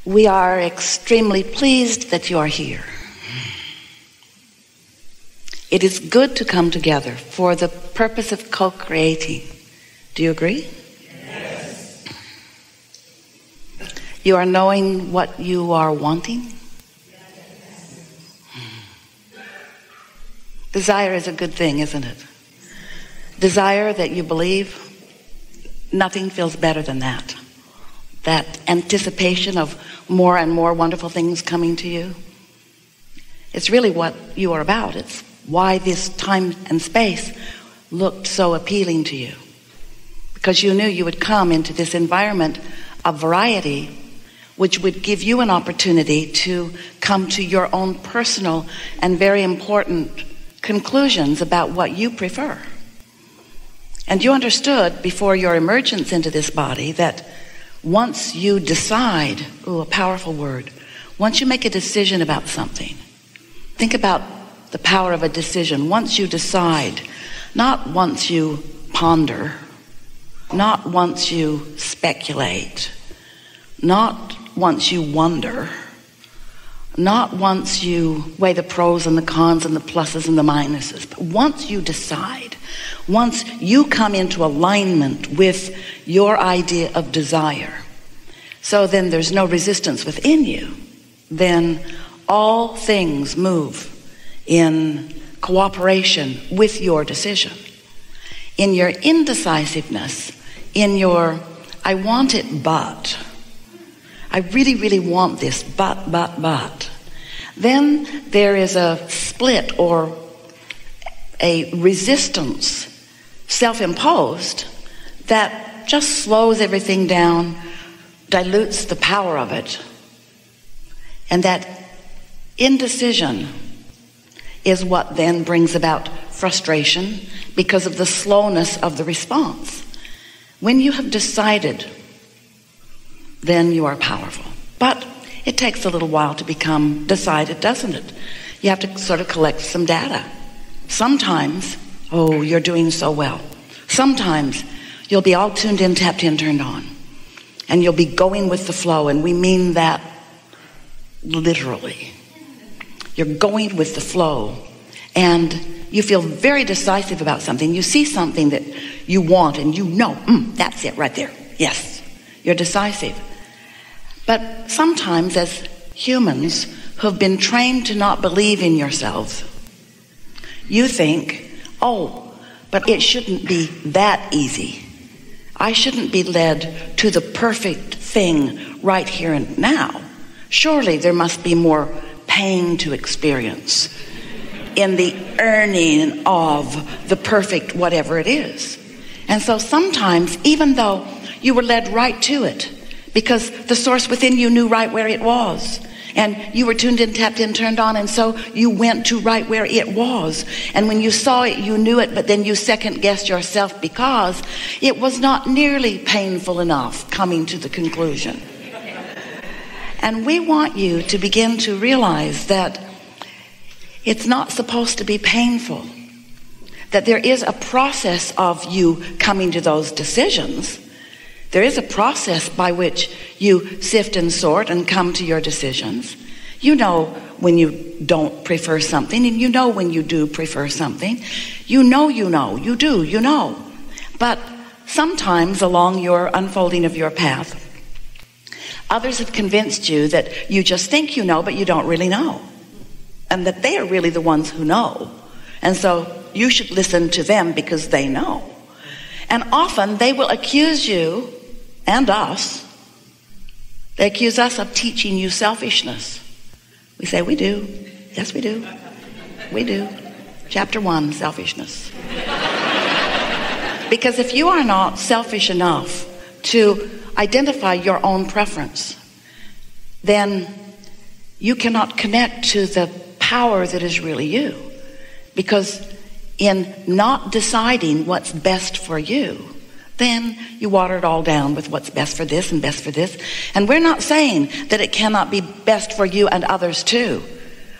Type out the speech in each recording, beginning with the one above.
We are extremely pleased that you are here. It is good to come together for the purpose of co-creating. Do you agree? Yes. You are knowing what you are wanting? Yes. Desire is a good thing, isn't it? Desire that you believe, nothing feels better than that. That anticipation of more and more wonderful things coming to you. It's really what you are about. It's why this time and space looked so appealing to you. Because you knew you would come into this environment of variety, which would give you an opportunity to come to your own personal and very important conclusions about what you prefer. And you understood before your emergence into this body that once you decide, a powerful word, once you make a decision about something, think about the power of a decision. Once you decide, not once you ponder, not once you speculate, not once you wonder, not once you weigh the pros and the cons and the pluses and the minuses, but once you decide, once you come into alignment with your idea of desire, so then there's no resistance within you, then all things move in cooperation with your decision. In your indecisiveness, in your, I want it, but. I really, really want this, but. Then there is a split or a resistance, self-imposed, that just slows everything down, dilutes the power of it. And that indecision is what then brings about frustration because of the slowness of the response. When you have decided, then you are powerful. But it takes a little while to become decided, doesn't it? You have to sort of collect some data. Sometimes, you're doing so well. Sometimes you'll be all tuned in, tapped in, turned on. And you'll be going with the flow, and we mean that literally. You're going with the flow, and you feel very decisive about something. You see something that you want, and you know, that's it right there. Yes, you're decisive. But sometimes as humans who have been trained to not believe in yourselves, you think, but it shouldn't be that easy. I shouldn't be led to the perfect thing right here and now. Surely there must be more pain to experience in the earning of the perfect whatever it is. And so sometimes, even though you were led right to it, because the source within you knew right where it was, and you were tuned in, tapped in, turned on, and so you went to right where it was. And when you saw it, you knew it, but then you second-guessed yourself because it was not nearly painful enough coming to the conclusion. And we want you to begin to realize that it's not supposed to be painful, that there is a process of you coming to those decisions. There is a process by which you sift and sort and come to your decisions. You know when you don't prefer something, and you know when you do prefer something. You know. But sometimes along your unfolding of your path, others have convinced you that you just think you know, but you don't really know. And that they are really the ones who know. And so you should listen to them because they know. And often they will accuse you and us. They accuse us of teaching you selfishness. We say, we do. Yes, we do. We do. Chapter 1, selfishness. Because if you are not selfish enough to identify your own preference, then you cannot connect to the power that is really you. Because in not deciding what's best for you, then you water it all down with what's best for this and best for this. And we're not saying that it cannot be best for you and others too.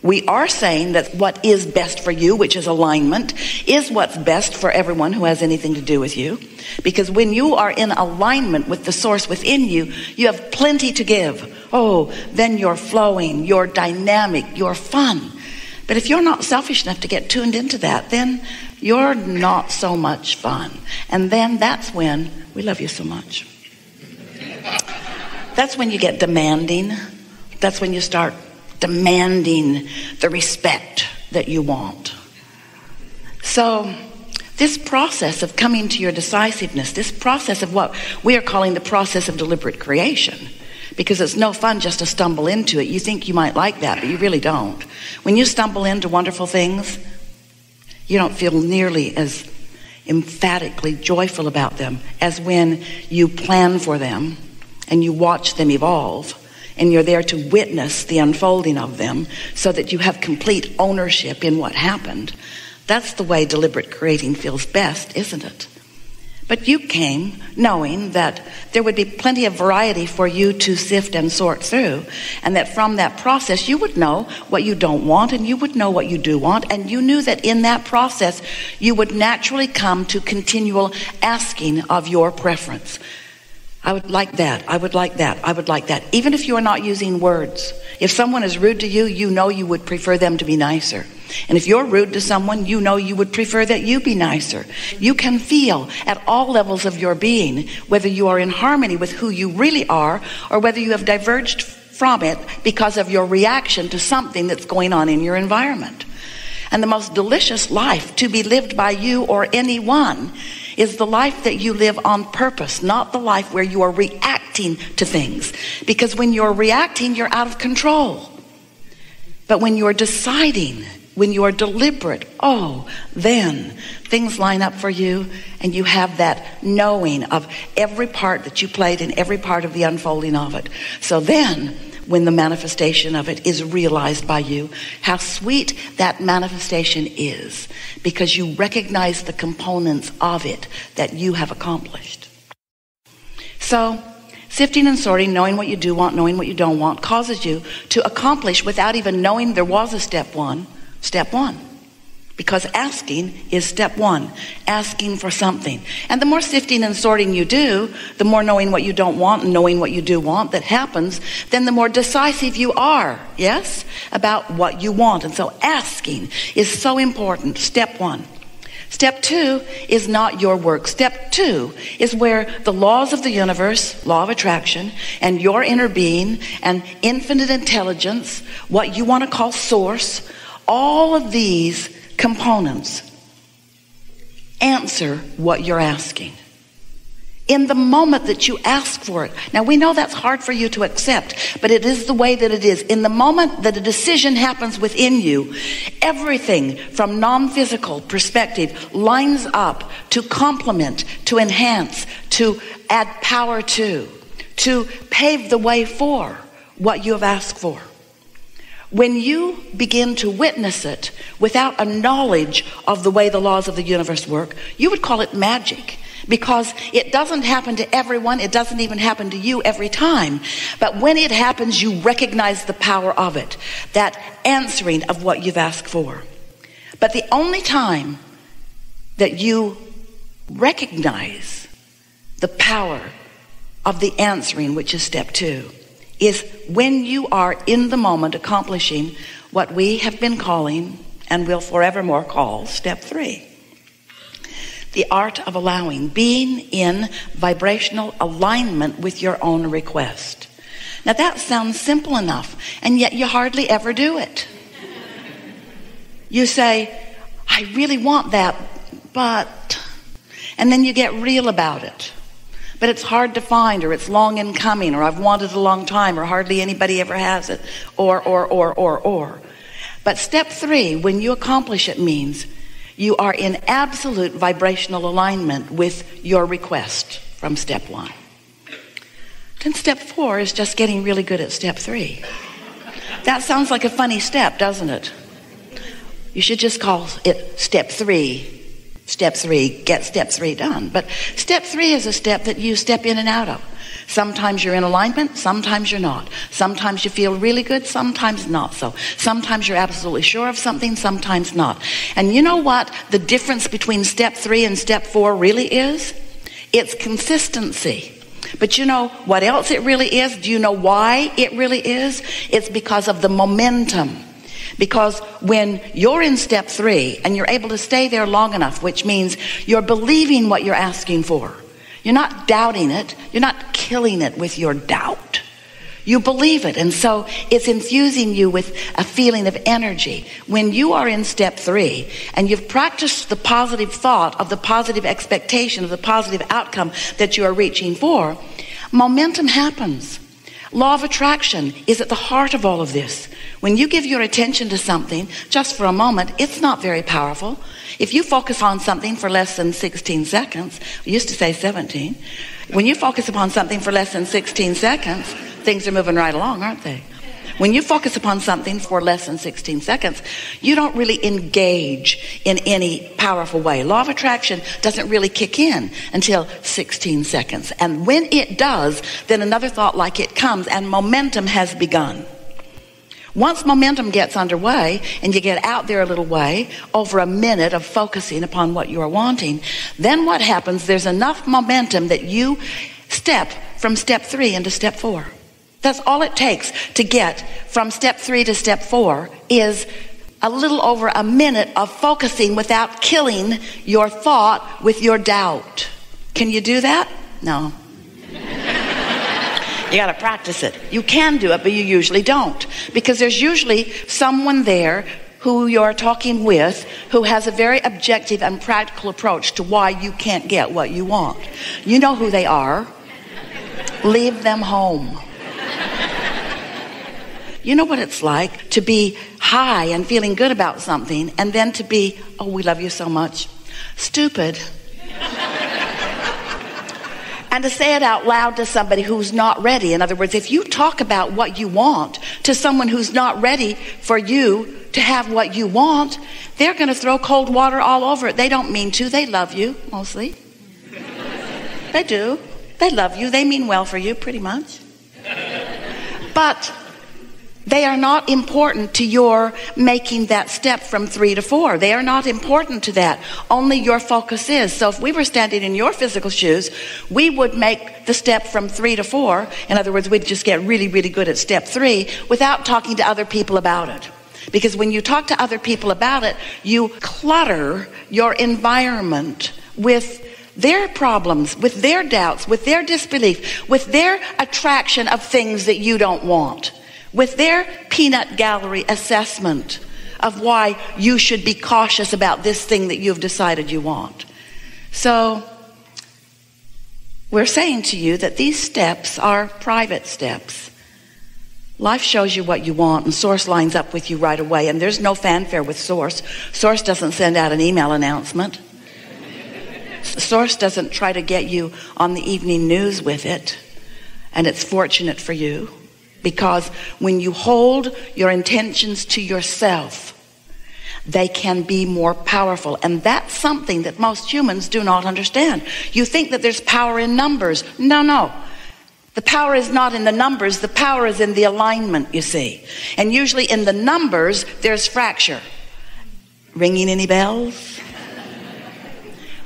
We are saying that what is best for you, which is alignment, is what's best for everyone who has anything to do with you. Because when you are in alignment with the source within you, you have plenty to give. oh, then you're flowing, you're dynamic, you're fun. But if you're not selfish enough to get tuned into that, then you're not so much fun. And then that's when, we love you so much. That's when you get demanding. That's when you start demanding the respect that you want. So this process of coming to your decisiveness, this process of what we are calling the process of deliberate creation, because it's no fun just to stumble into it. You think you might like that, but you really don't. When you stumble into wonderful things, you don't feel nearly as emphatically joyful about them as when you plan for them and you watch them evolve and you're there to witness the unfolding of them so that you have complete ownership in what happened. That's the way deliberate creating feels best, isn't it? But you came knowing that there would be plenty of variety for you to sift and sort through, and that from that process you would know what you don't want and you would know what you do want, and you knew that in that process you would naturally come to continual asking of your preference. I would like that, I would like that, I would like that. Even if you are not using words. If someone is rude to you, you know you would prefer them to be nicer. And if you're rude to someone, you know you would prefer that you be nicer. You can feel at all levels of your being whether you are in harmony with who you really are or whether you have diverged from it because of your reaction to something that's going on in your environment. And the most delicious life to be lived by you or anyone is the life that you live on purpose, not the life where you are reacting to things. Because when you're reacting, you're out of control. But when you're deciding, when you are deliberate, then things line up for you and you have that knowing of every part that you played in every part of the unfolding of it. So then, when the manifestation of it is realized by you, how sweet that manifestation is, because you recognize the components of it that you have accomplished. So, sifting and sorting, knowing what you do want, knowing what you don't want, causes you to accomplish without even knowing there was a step one. Because asking is step one, asking for something. And the more sifting and sorting you do, the more knowing what you don't want and knowing what you do want that happens, then the more decisive you are, yes, about what you want. And so asking is so important, step one. Step two is not your work. Step two is where the laws of the universe, law of attraction, and your inner being and infinite intelligence, what you want to call source, all of these components answer what you're asking. In the moment that you ask for it. Now we know that's hard for you to accept, but it is the way that it is. In the moment that a decision happens within you, everything from non-physical perspective lines up to complement, to enhance, to add power to pave the way for what you have asked for. When you begin to witness it without a knowledge of the way the laws of the universe work, you would call it magic, because it doesn't happen to everyone. It doesn't even happen to you every time. But when it happens, you recognize the power of it, that answering of what you've asked for. But the only time that you recognize the power of the answering, which is step two, is when you are in the moment accomplishing what we have been calling and will forevermore call step three. The art of allowing, being in vibrational alignment with your own request. Now that sounds simple enough, and yet you hardly ever do it. You say, I really want that, but, and then you get real about it. But it's hard to find, or it's long in coming, or I've wanted a long time, or hardly anybody ever has it, or. But step three, when you accomplish it, means you are in absolute vibrational alignment with your request from step one. Then step four is just getting really good at step three. That sounds like a funny step, doesn't it? You should just call it step three. Step three, get step three done. But step three is a step that you step in and out of. Sometimes you're in alignment, sometimes you're not. Sometimes you feel really good, sometimes not so. Sometimes you're absolutely sure of something, sometimes not. And you know what the difference between step three and step four really is? It's consistency. But you know what else it really is? Do you know why it really is? It's because of the momentum. Because when you're in step 3 and you're able to stay there long enough, which means you're believing what you're asking for. You're not doubting it. You're not killing it with your doubt. You believe it. And so it's infusing you with a feeling of energy. When you are in step 3 and you've practiced the positive thought of the positive expectation of the positive outcome that you are reaching for, momentum happens. Law of attraction is at the heart of all of this. When you give your attention to something just for a moment, it's not very powerful. If you focus on something for less than 16 seconds, we used to say 17. When you focus upon something for less than 16 seconds, things are moving right along, aren't they? When you focus upon something for less than 16 seconds, you don't really engage in any powerful way. Law of attraction doesn't really kick in until 16 seconds. And when it does, then another thought like it comes and momentum has begun. Once momentum gets underway and you get out there a little way, over a minute of focusing upon what you are wanting, then what happens, there's enough momentum that you step from step 3 into step 4. That's all it takes to get from step 3 to step 4 is a little over a minute of focusing without killing your thought with your doubt. Can you do that? No. You got to practice it. You can do it, but you usually don't. Because there's usually someone there who you're talking with who has a very objective and practical approach to why you can't get what you want. You know who they are. Leave them home. You know what it's like to be high and feeling good about something and then to be, oh, we love you so much, stupid. And to say it out loud to somebody who's not ready. In other words, if you talk about what you want to someone who's not ready for you to have what you want, they're going to throw cold water all over it. They don't mean to. They love you, mostly. They do. They love you. They mean well for you, pretty much. But they are not important to your making that step from 3 to 4. They are not important to that. Only your focus is. So if we were standing in your physical shoes, we would make the step from 3 to 4. In other words, we'd just get really, really good at step 3 without talking to other people about it. Because when you talk to other people about it, you clutter your environment with their problems, with their doubts, with their disbelief, with their attraction of things that you don't want, with their peanut gallery assessment of why you should be cautious about this thing that you've decided you want. So we're saying to you that these steps are private steps. Life shows you what you want, and Source lines up with you right away. And there's no fanfare with Source. Source doesn't send out an email announcement. Source doesn't try to get you on the evening news with it. And it's fortunate for you, because when you hold your intentions to yourself, they can be more powerful. And that's something that most humans do not understand. You think that there's power in numbers. No. The power is not in the numbers. The power is in the alignment, you see. And usually in the numbers, there's fracture. Ringing any bells?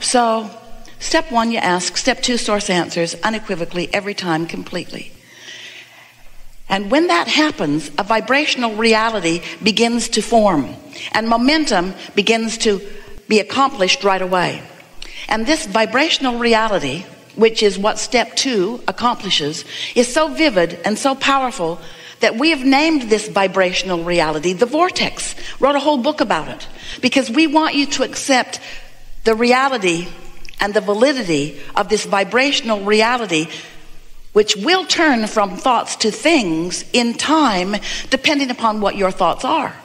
So, step 1, you ask. Step 2, Source answers unequivocally, every time, completely. And when that happens, a vibrational reality begins to form. And momentum begins to be accomplished right away. And this vibrational reality, which is what step 2 accomplishes, is so vivid and so powerful that we have named this vibrational reality the vortex. Wrote a whole book about it. Because we want you to accept the reality and the validity of this vibrational reality, which will turn from thoughts to things in time, depending upon what your thoughts are,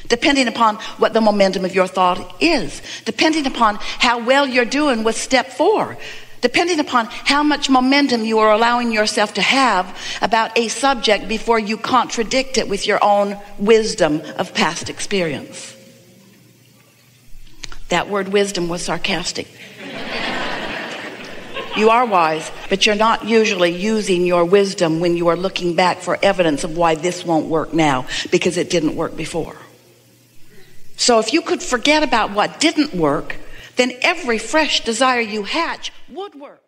depending upon what the momentum of your thought is, depending upon how well you're doing with step 4, depending upon how much momentum you are allowing yourself to have about a subject before you contradict it with your own wisdom of past experience. That word wisdom was sarcastic. You are wise, but you're not usually using your wisdom when you are looking back for evidence of why this won't work now, because it didn't work before. So if you could forget about what didn't work, then every fresh desire you hatch would work.